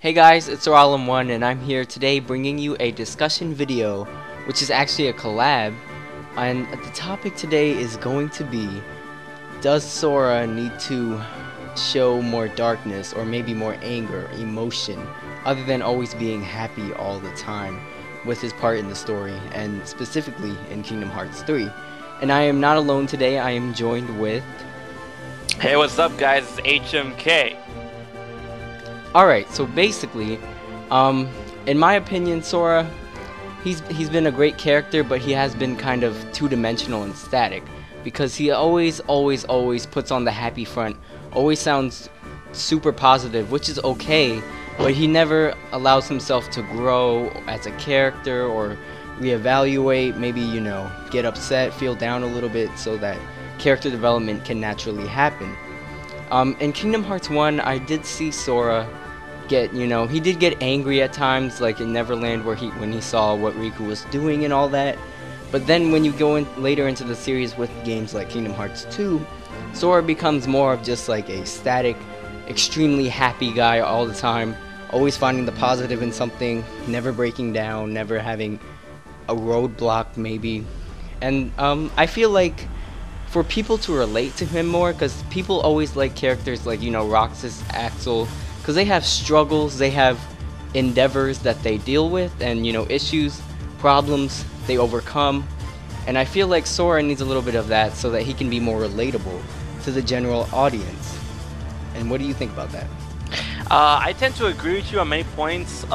Hey guys, it's Sora1 and I'm here today bringing you a discussion video, which is actually a collab, and the topic today is going to be, does Sora need to show more darkness or maybe more anger, emotion, other than always being happy all the time with his part in the story, and specifically in Kingdom Hearts 3. And I am not alone today, I am joined with... Hey, what's up guys, it's HMK. Alright, so basically, in my opinion, Sora, he's been a great character, but he has been kind of two-dimensional and static, because he always puts on the happy front, always sounds super positive, which is okay, but he never allows himself to grow as a character or reevaluate, maybe, you know, get upset, feel down a little bit, so that character development can naturally happen. In Kingdom Hearts 1, I did see Sora get, you know, he did get angry at times, like in Neverland, where when he saw what Riku was doing and all that. But then when you go in later into the series with games like Kingdom Hearts 2, Sora becomes more of just like a static, extremely happy guy all the time, always finding the positive in something, never breaking down, never having a roadblock maybe. And I feel like for people to relate to him more, because people always like characters like, you know, Roxas, Axel, because they have struggles, they have endeavors that they deal with, and, you know, issues, problems they overcome. And I feel like Sora needs a little bit of that so that he can be more relatable to the general audience. And what do you think about that? I tend to agree with you on many points.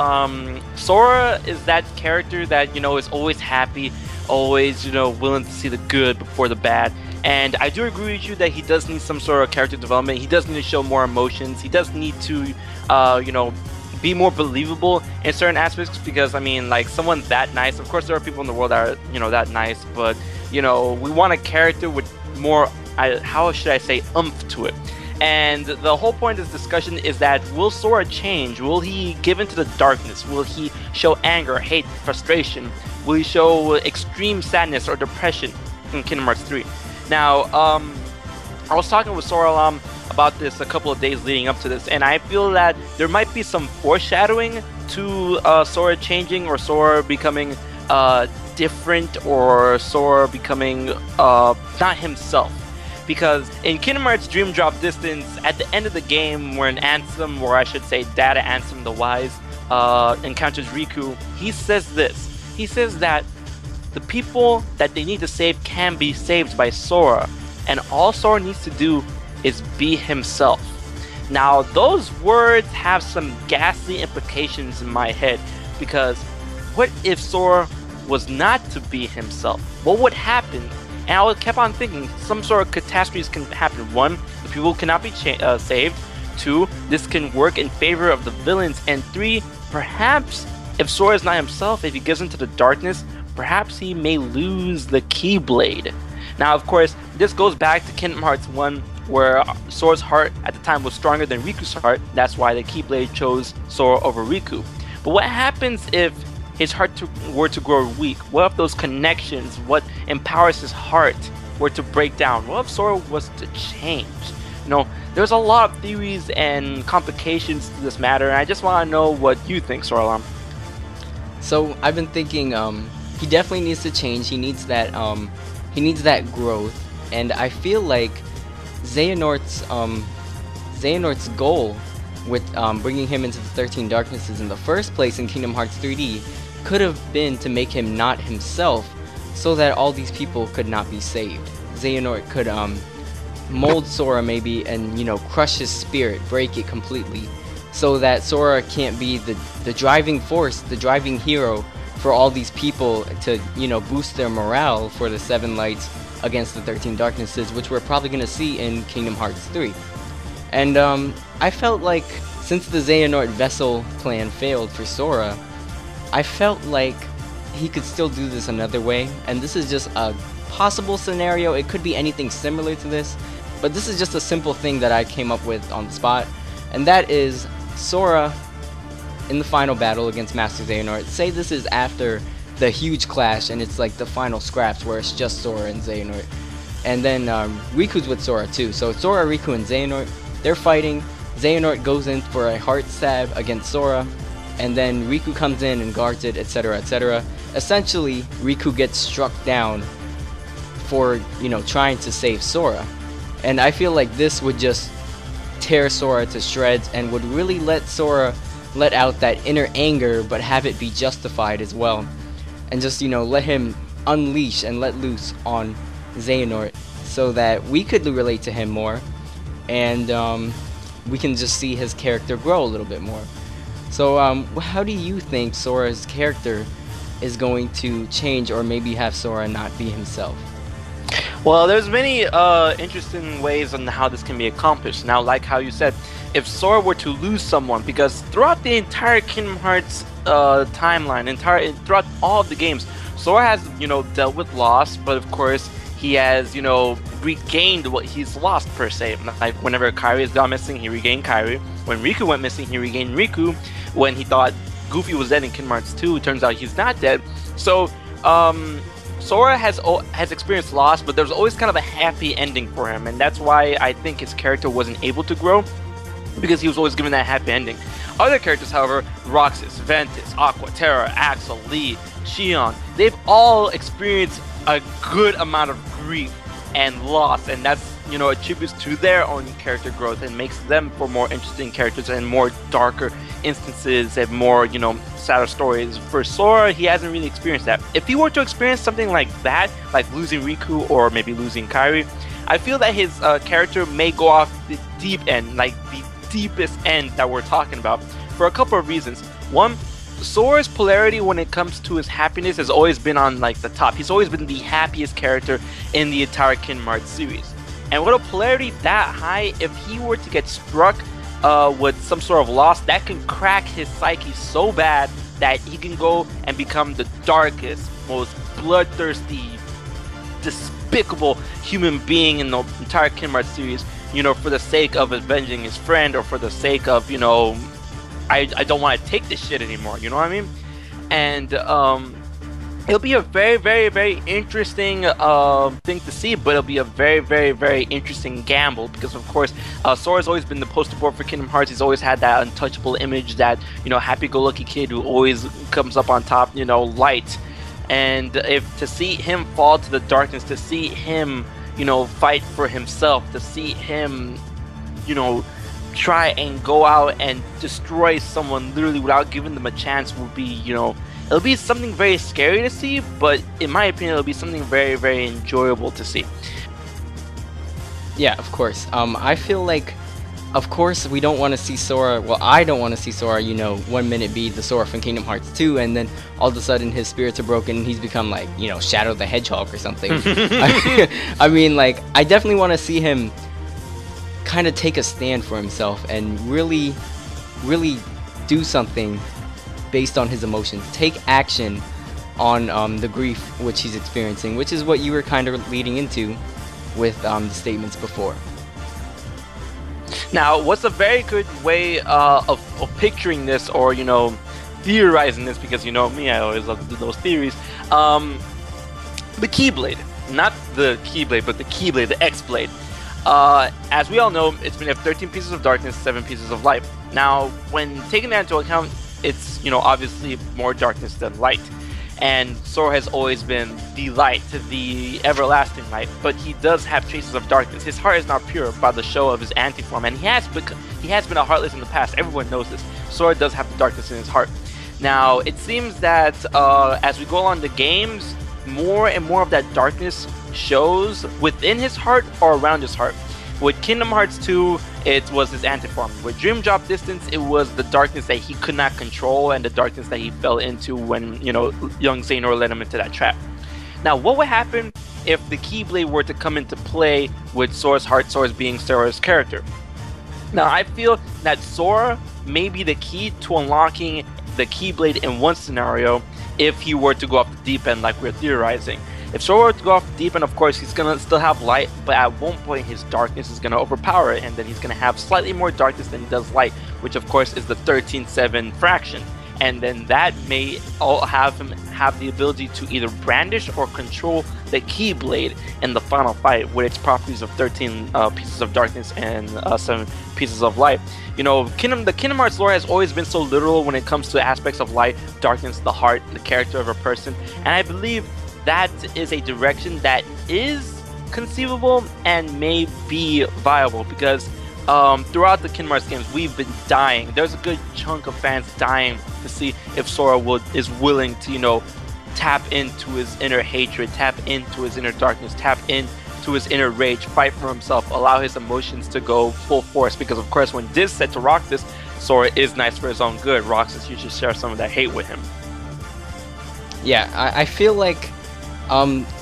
Sora is that character that, you know, is always happy, always, you know, willing to see the good before the bad. And I do agree with you that he does need some sort of character development. He does need to show more emotions. He does need to, you know, be more believable in certain aspects, because, I mean, like, someone that nice, of course there are people in the world that are, you know, that nice, but, you know, we want a character with more, how should I say, oomph to it. And the whole point of this discussion is that, will Sora change? Will he give into the darkness? Will he show anger, hate, frustration? Will he show extreme sadness or depression in Kingdom Hearts 3? Now, I was talking with Sora about this a couple of days leading up to this, and I feel that there might be some foreshadowing to Sora changing, or Sora becoming different, or Sora becoming not himself. Because in Kingdom Hearts Dream Drop Distance, at the end of the game, where an Ansem, or I should say Data Ansem the Wise, encounters Riku, he says this. He says that the people that they need to save can be saved by Sora, and all Sora needs to do is be himself. Now, those words have some ghastly implications in my head, because what if Sora was not to be himself? What would happen? And I kept on thinking, some sort of catastrophes can happen. One, the people cannot be saved. Two, this can work in favor of the villains. And three, perhaps if Sora is not himself, if he gives into the darkness, perhaps he may lose the Keyblade. Now, of course, this goes back to Kingdom Hearts 1, where Sora's heart at the time was stronger than Riku's heart. That's why the Keyblade chose Sora over Riku. But what happens if his heart were to grow weak? What if those connections, what empowers his heart, were to break down? What if Sora was to change? You know, there's a lot of theories and complications to this matter, and I just want to know what you think, Sora. So I've been thinking, he definitely needs to change. He needs that growth, and I feel like Xehanort's goal with bringing him into the 13 Darknesses in the first place in Kingdom Hearts 3D could have been to make him not himself, so that all these people could not be saved. Xehanort could mold Sora maybe, and, you know, crush his spirit, break it completely, so that Sora can't be the driving force, the driving hero for all these people to, you know, boost their morale for the 7 lights against the 13 Darknesses, which we're probably going to see in Kingdom Hearts 3. And I felt like, since the Xehanort vessel plan failed for Sora, I felt like he could still do this another way, and this is just a possible scenario. It could be anything similar to this, but this is just a simple thing that I came up with on the spot, and that is Sora in the final battle against Master Xehanort. Say this is after the huge clash, and it's like the final scraps where it's just Sora and Xehanort, and then Riku's with Sora too. So Sora, Riku, and Xehanort, they're fighting. Xehanort goes in for a heart stab against Sora, and then Riku comes in and guards it, etc., etc. Essentially, Riku gets struck down for, you know, trying to save Sora. And I feel like this would just tear Sora to shreds and would really let Sora let out that inner anger, but have it be justified as well. And just, you know, let him unleash and let loose on Xehanort so that we could relate to him more, and we can just see his character grow a little bit more. So how do you think Sora's character is going to change, or maybe have Sora not be himself? Well, there's many interesting ways on how this can be accomplished. Now, like how you said, if Sora were to lose someone, because throughout the entire Kingdom Hearts timeline, throughout all of the games, Sora has, you know, dealt with loss, but of course he has, you know, regained what he's lost per se. Like whenever Kairi has gone missing, he regained Kairi. When Riku went missing, he regained Riku. When he thought Goofy was dead in Kingdom Hearts 2, it turns out he's not dead. So Sora has experienced loss, but there's always kind of a happy ending for him, and that's why I think his character wasn't able to grow, because he was always given that happy ending. Other characters, however, Roxas, Ventus, Aqua, Terra, Axel, Lee, Xion, they've all experienced a good amount of grief and loss, and that's, you know, attributes to their own character growth and makes them for more interesting characters and more darker instances and more, you know, sadder stories. For Sora, he hasn't really experienced that. If he were to experience something like that, like losing Riku or maybe losing Kairi, I feel that his character may go off the deep end, like the deepest end that we're talking about, for a couple of reasons. One, Sora's polarity when it comes to his happiness has always been on like the top. He's always been the happiest character in the entire Kingdom Hearts series. And with a polarity that high, if he were to get struck with some sort of loss, that can crack his psyche so bad that he can go and become the darkest, most bloodthirsty, despicable human being in the entire Kingdom Hearts series, you know, for the sake of avenging his friend, or for the sake of, you know, I don't want to take this shit anymore, you know what I mean? And it'll be a very, very, very interesting thing to see, but it'll be a very, very, very interesting gamble, because of course Sora's always been the poster boy for Kingdom Hearts. He's always had that untouchable image, that, you know, happy-go-lucky kid who always comes up on top, you know, light. And if to see him fall to the darkness, to see him, you know, fight for himself, to see him, you know, try and go out and destroy someone literally without giving them a chance, will be, you know, it'll be something very scary to see, but in my opinion, it'll be something very, very enjoyable to see. Yeah, of course. I feel like, of course, we don't want to see Sora, well, I don't want to see Sora, you know, 1 minute be the Sora from Kingdom Hearts 2, and then all of a sudden his spirits are broken and he's become like, you know, Shadow the Hedgehog or something. I mean, like, I definitely want to see him kind of take a stand for himself and really, really do something based on his emotions. Take action on the grief which he's experiencing, which is what you were kind of leading into with the statements before. Now, what's a very good way of picturing this, or, you know, theorizing this, because you know me, I always love to do those theories. The Keyblade. Not the Keyblade, but the Keyblade, the X-Blade. As we all know, it's been 13 pieces of darkness, 7 pieces of light. Now, when taking that into account, it's, you know, obviously more darkness than light. And Sora has always been the light, the everlasting light, but he does have traces of darkness. His heart is not pure by the show of his anti-form, and he has been a heartless in the past. Everyone knows this. Sora does have the darkness in his heart. Now, it seems that as we go along the games, more and more of that darkness shows within his heart or around his heart. With Kingdom Hearts 2, it was his antiform. With Dream Drop Distance, it was the darkness that he could not control and the darkness that he fell into when, you know, young Xehanort led him into that trap. Now, what would happen if the Keyblade were to come into play with Sora's heart, Sora's being Sora's character? Now, I feel that Sora may be the key to unlocking the Keyblade in one scenario if he were to go off the deep end like we're theorizing. If Sora were to go off the deep end, of course, he's going to still have light, but at one point his darkness is going to overpower it, and then he's going to have slightly more darkness than he does light, which of course is the 13-7 fraction. and then that may all have him have the ability to either brandish or control the Keyblade in the final fight with its properties of 13 pieces of darkness and 7 pieces of light. You know, the Kingdom Hearts lore has always been so literal when it comes to aspects of light, darkness, the heart, the character of a person, and I believe that is a direction that is conceivable and may be viable, because throughout the Kingdom Hearts games we've been dying. There's a good chunk of fans dying to see if Sora is willing to, you know, tap into his inner hatred, tap into his inner darkness, tap into his inner rage, fight for himself, allow his emotions to go full force. Because of course, when Diz said to Roxas, Sora is nice for his own good, Roxas, you should share some of that hate with him. Yeah, I feel like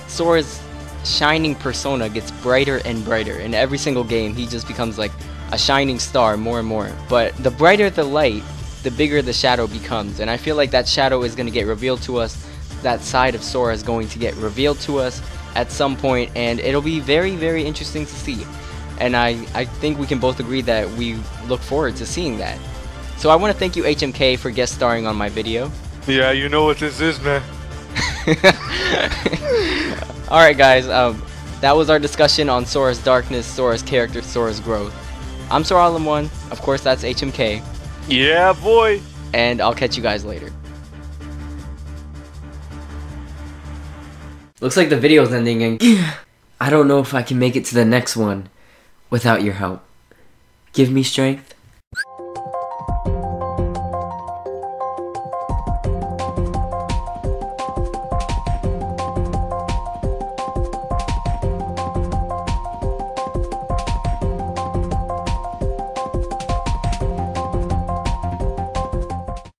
Sora's shining persona gets brighter and brighter. In every single game, he just becomes like a shining star more and more. But the brighter the light, the bigger the shadow becomes. And I feel like that shadow is going to get revealed to us. That side of Sora is going to get revealed to us at some point, and it'll be very, very interesting to see. And I think we can both agree that we look forward to seeing that. So I want to thank you, HMK, for guest starring on my video. Yeah, you know what this is, man. Alright guys, that was our discussion on Sora's darkness, Sora's character, Sora's growth. I'm Sora1, of course that's HMK. Yeah, boy. And I'll catch you guys later. Looks like the video's ending and I don't know if I can make it to the next one without your help. Give me strength.